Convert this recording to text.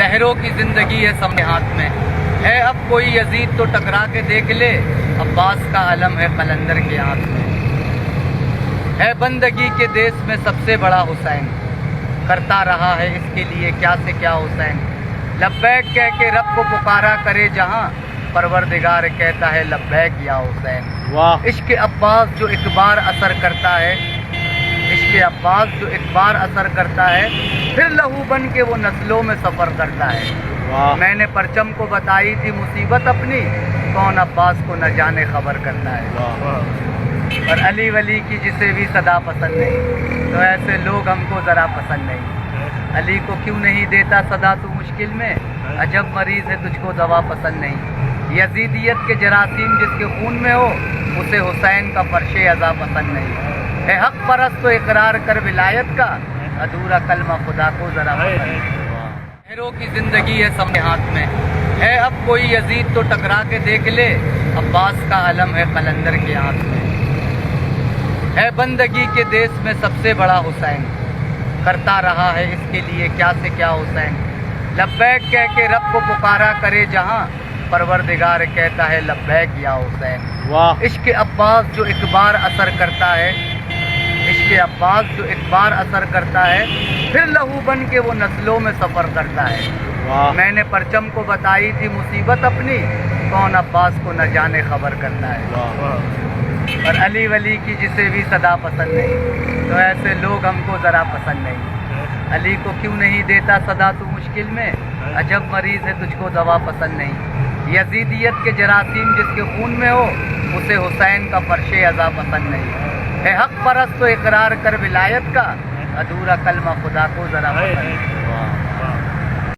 لہروں کی زندگی ہے سامنے ہاتھ میں ہے، اب کوئی یزید تو ٹکرا کے دیکھ لے، عباس کا علم ہے قلندر کے ہاتھ میں ہے، بندگی کے دیس میں سب سے بڑا حسین، کرتا رہا ہے اس کے لیے کیا سے کیا حسین، لبیک کہہ کے رب کو پکارا کرے جہاں، پروردگار کہتا ہے لبیک یا حسین۔ واہ، عشق عباس جو ایک بار اثر کرتا ہے، عشق عباس جو ایک بار اثر کرتا ہے، پھر لہو بن کے وہ نسلوں میں سفر کرتا ہے۔ واہ، میں نے پرچم کو بتائی تھی مصیبت اپنی، کون عباس کو نہ جانے خبر کرتا ہے۔ واہ، اور علی ولی کی جسے بھی صدا پسند نہیں، تو ایسے لوگ ہم کو ذرا پسند نہیں۔ علی کو کیوں نہیں دیتا صدا تو مشکل میں، عجب مریض ہے تجھ کو دوا پسند نہیں۔ یزیدیت کے جراثیم جس کے خون میں ہو، اسے حسین کا فرش عزا پسند نہیں۔ اے حق پرست تو اقرار کر ولایت کا، ادھورا کلمہ خدا کو ذرا پسند نہیں۔ لہروں کی زندگی ہے سامنے ہاتھ میں ہے، اب کوئی یزید تو ٹکرا کے دیکھ لے، عباس کا علم ہے قلندر کے ہاتھ میں ہے، بندگی کے دیس میں سب سے بڑا حسین، کرتا رہا ہے اس کے لیے کیا سے کیا حسین، لبیک کہہ کے رب کو پکارا کرے جہاں، پروردگار کہتا ہے لبیک یا حسین۔ واہ، عشق عباس جو ایک بار اثر کرتا ہے، عشق عباس جو ایک بار اثر کرتا ہے، پھر لہو بن کے وہ نسلوں میں سفر کرتا ہے۔ واہ، میں نے پرچم کو بتائی تھی مصیبت اپنی، کون عباس کو نہ جانے خبر کرتا ہے۔ واہ، اور علی ولی کی جسے بھی صدا پسند نہیں، تو ایسے لوگ ہم کو ذرا پسند نہیں۔ علی کو کیوں نہیں دیتا صدا تو مشکل میں، عجب مریض ہے تجھ کو دوا پسند نہیں۔ یزیدیت کے جراثیم جس کے خون میں ہو، اسے حسین کا فرش عزا پسند نہیں۔ اے حق پرست تو اقرار کر ولایت کا، ادھورا کلمہ خدا کو ذرا پسند نہیں۔